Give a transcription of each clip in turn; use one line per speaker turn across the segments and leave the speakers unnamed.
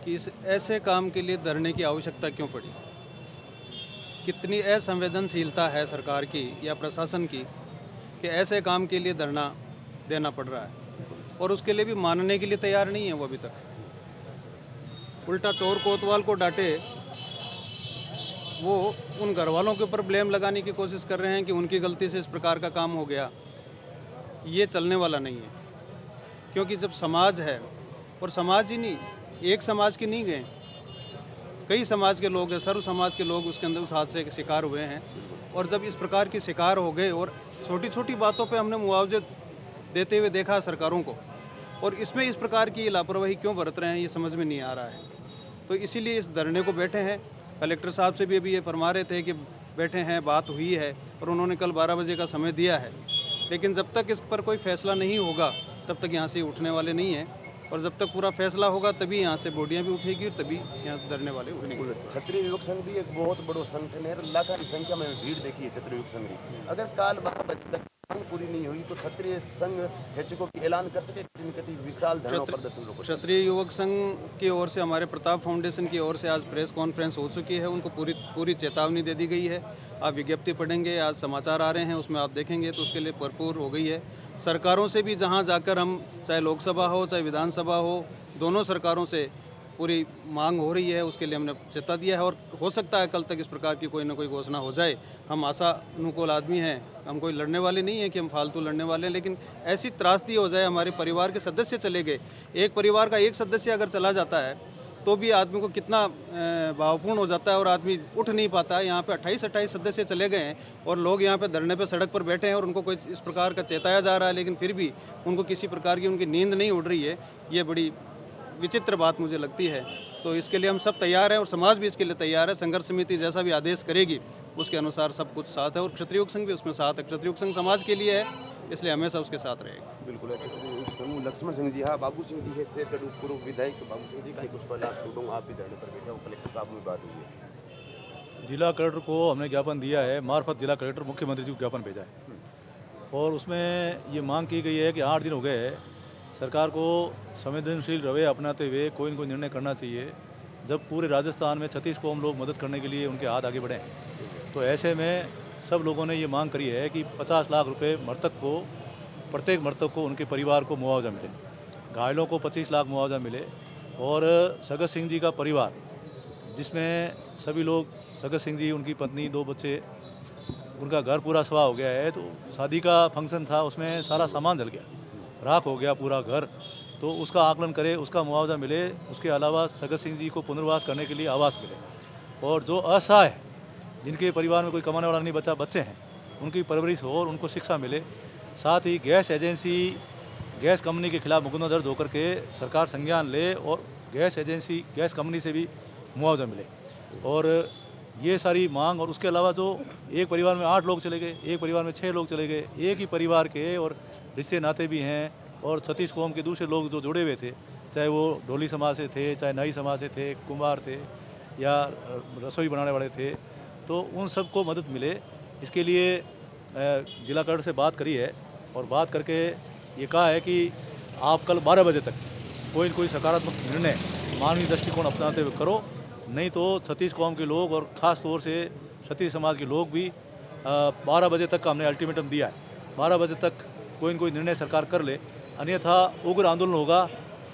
कि इस ऐसे काम के लिए धरने की आवश्यकता क्यों पड़ी। कितनी असंवेदनशीलता है सरकार की या प्रशासन की कि ऐसे काम के लिए धरना देना पड़ रहा है और उसके लिए भी मानने के लिए तैयार नहीं है वो अभी तक। उल्टा चोर कोतवाल को डांटे, वो उन घर वालों के ऊपर ब्लेम लगाने की कोशिश कर रहे हैं कि उनकी गलती से इस प्रकार का काम हो गया। ये चलने वाला नहीं है, क्योंकि जब समाज है, और समाज ही नहीं, एक समाज के नहीं गए, कई समाज के लोग हैं, सर्व समाज के लोग उसके अंदर उस हादसे के शिकार हुए हैं। और जब इस प्रकार के शिकार हो गए और छोटी छोटी बातों पे हमने मुआवजे देते हुए देखा सरकारों को, और इसमें इस प्रकार की लापरवाही क्यों बरत रहे हैं ये समझ में नहीं आ रहा है। तो इसीलिए इस धरने को बैठे हैं। कलेक्टर साहब से भी अभी ये फरमा रहे थे कि बैठे हैं, बात हुई है, और उन्होंने कल 12 बजे का समय दिया है। लेकिन जब तक इस पर कोई फैसला नहीं होगा तब तक यहाँ से उठने वाले नहीं हैं, और जब तक पूरा फैसला होगा तभी यहाँ से बोडियाँ भी उठेगी और तभी यहाँ धरने वाले उठेंगे।
क्षत्रिय युवक संघ भी एक बहुत बड़ो संगठन है, लाखों की संख्या में भीड़ देखी है क्षत्रिय युवक संघ की। अगर काल 12 बजे तक मांग पूरी नहीं हुई तो क्षत्रिय संघ हेचुको की ऐलान कर सके विशाल धरना प्रदर्शन लोग।
क्षत्रिय युवक संघ की ओर से, हमारे प्रताप फाउंडेशन की ओर से आज प्रेस कॉन्फ्रेंस हो चुकी है। उनको पूरी चेतावनी दे दी गई है। आप विज्ञप्ति पढ़ेंगे, आज समाचार आ रहे हैं, उसमें आप देखेंगे तो उसके लिए भरपूर हो गई है। सरकारों से भी जहां जाकर हम, चाहे लोकसभा हो चाहे विधानसभा हो, दोनों सरकारों से पूरी मांग हो रही है, उसके लिए हमने चेता दिया है। और हो सकता है कल तक इस प्रकार की कोई ना कोई घोषणा हो जाए। हम आशा अनुकूल आदमी हैं, हम कोई लड़ने वाले नहीं हैं कि हम फालतू लड़ने वाले हैं, लेकिन ऐसी त्रासदी हो जाए, हमारे परिवार के सदस्य चले गए, एक परिवार का एक सदस्य अगर चला जाता है तो भी आदमी को कितना भावपूर्ण हो जाता है और आदमी उठ नहीं पाता है। यहाँ पे 28 सदस्य चले गए हैं और लोग यहाँ पे धरने पे सड़क पर बैठे हैं और उनको कोई इस प्रकार का चेताया जा रहा है, लेकिन फिर भी उनको किसी प्रकार की उनकी नींद नहीं उड़ रही है। ये बड़ी विचित्र बात मुझे लगती है। तो इसके लिए हम सब तैयार हैं और समाज भी इसके लिए तैयार है। संघर्ष समिति जैसा भी आदेश करेगी उसके अनुसार सब कुछ साथ है, और क्षत्रिय युवक संघ भी उसमें साथ है। क्षत्रिय युवक संघ समाज के लिए है, इसलिए हमेशा उसके साथ रहेगा।
बिल्कुल। लक्ष्मण सिंह जी, हाँ, बाबू सिंह जी है से पूर्व विधायक बाबू सिंह जी का कुछ पहला शूटिंग आप भी धरने पर बैठे हो, कलेक्टर साहब में बात हुई है।
जिला कलेक्टर को हमने ज्ञापन दिया है, मार्फत जिला कलेक्टर मुख्यमंत्री जी को ज्ञापन भेजा है, और उसमें ये मांग की गई है कि 8 दिन हो गए हैं, सरकार को संवेदनशील रवैया अपनाते हुए कोई न कोई निर्णय करना चाहिए। जब पूरे राजस्थान में 36 कौम लोग मदद करने के लिए उनके हाथ आगे बढ़े, तो ऐसे में सब लोगों ने ये मांग करी है कि 50 लाख रुपए मृतक को, प्रत्येक मृतक को, उनके परिवार को मुआवजा मिले, घायलों को 25 लाख मुआवजा मिले। और सगत सिंह जी का परिवार, जिसमें सभी लोग, सगत सिंह जी, उनकी पत्नी, 2 बच्चे, उनका घर पूरा स्वाह हो गया है। तो शादी का फंक्शन था, उसमें सारा सामान जल गया, राख हो गया पूरा घर। तो उसका आकलन करे, उसका मुआवजा मिले। उसके अलावा सगत सिंह जी को पुनर्वास करने के लिए आवास मिले। और जो असहाय, जिनके परिवार में कोई कमाने वाला नहीं बचा, बच्चे हैं, उनकी परवरिश हो और उनको शिक्षा मिले। साथ ही गैस एजेंसी, गैस कंपनी के खिलाफ मुकदमा दर्ज होकर के सरकार संज्ञान ले और गैस एजेंसी, गैस कंपनी से भी मुआवजा मिले। और ये सारी मांग, और उसके अलावा जो एक परिवार में 8 लोग चले गए, एक परिवार में 6 लोग चले गए, एक ही परिवार के और रिश्ते नाते भी हैं, और 36 कौम के दूसरे लोग जो जुड़े हुए थे, चाहे वो ढोली समाज से थे, चाहे नाई समाज से थे, कुम्हार थे, या रसोई बनाने वाले थे, तो उन सबको मदद मिले। इसके लिए जिला कलेक्टर से बात करी है, और बात करके ये कहा है कि आप कल 12 बजे तक कोई न कोई सकारात्मक निर्णय मानवीय दृष्टिकोण अपनाते हुए करो, नहीं तो 36 कौम के लोग और ख़ास तौर से क्षत्रिय समाज के लोग भी 12 बजे तक का हमने अल्टीमेटम दिया है। 12 बजे तक कोई न कोई निर्णय सरकार कर ले, अन्यथा उग्र आंदोलन होगा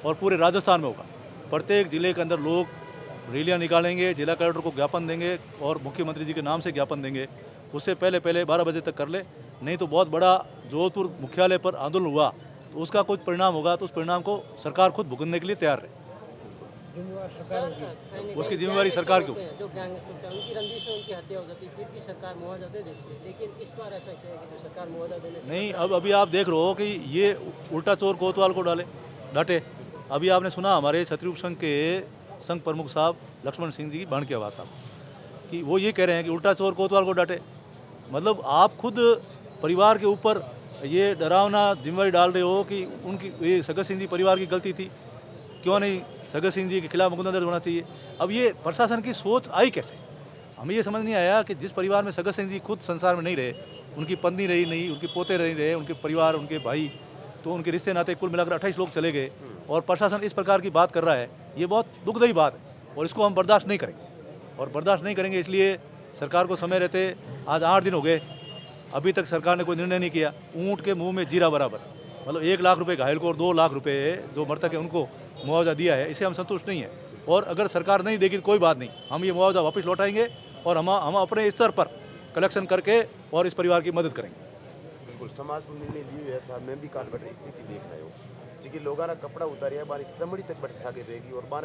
और पूरे राजस्थान में होगा। प्रत्येक जिले के अंदर लोग रैलियां निकालेंगे, जिला कलेक्टर को ज्ञापन देंगे और मुख्यमंत्री जी के नाम से ज्ञापन देंगे। उससे पहले 12 बजे तक कर ले, नहीं तो बहुत बड़ा जोधपुर मुख्यालय पर आंदोलन हुआ तो उसका कुछ परिणाम होगा, तो उस परिणाम को सरकार खुद भुगतने के लिए तैयार है। उसकी जिम्मेवारी सरकार की।
जो गैंगस्टर उनकी रंजिश में उनकी हत्या हो जाती, फिर भी सरकार मुआवजा दे देती है, लेकिन इस बार ऐसा क्या है कि जो सरकार मुआवजा देने से
नहीं, अब अभी आप देख रहे हो कि ये उल्टा चोर कोतवाल को डांटे। अभी आपने सुना हमारे क्षत्रिय युवक संघ के संघ प्रमुख साहब लक्ष्मण सिंह जी की बहन के आवाज़ साहब कि वो ये कह रहे हैं कि उल्टा चोर कोतवाल को डांटे। मतलब आप खुद परिवार के ऊपर ये डरावना जिम्मेवारी डाल रहे हो कि उनकी, ये सगत सिंह जी परिवार की गलती थी, क्यों नहीं सगत सिंह जी के खिलाफ मुकदमा दर्ज होना चाहिए। अब ये प्रशासन की सोच आई कैसे, हमें ये समझ नहीं आया कि जिस परिवार में सगत सिंह जी खुद संसार में नहीं रहे, उनकी पत्नी रही नहीं, उनके पोते नहीं रहे, उनके परिवार, उनके भाई, तो उनके रिश्ते नाते कुल मिलाकर 28 लोग चले गए, और प्रशासन इस प्रकार की बात कर रहा है ये बहुत दुखदायी बात है और इसको हम बर्दाश्त नहीं करेंगे और बर्दाश्त नहीं करेंगे। इसलिए सरकार को समय रहते, आज 8 दिन हो गए, अभी तक सरकार ने कोई निर्णय नहीं किया। ऊँट के मुंह में जीरा बराबर, मतलब 1 लाख रुपए घायल को और 2 लाख रुपए जो मृतक है उनको मुआवजा दिया है, इससे हम संतुष्ट नहीं है। और अगर सरकार नहीं देगी तो कोई बात नहीं, हम ये मुआवजा वापस लौटाएंगे और हम अपने स्तर पर कलेक्शन करके और इस परिवार की मदद करेंगे।
बिल्कुल समाज को निर्णय लिए है साहब, मैं भी काट बैठे स्थिति देख रहे हो जी कि लोग कपड़ा उतारिया बारी चमड़ी तक बैठे सागे रहेगी और बारे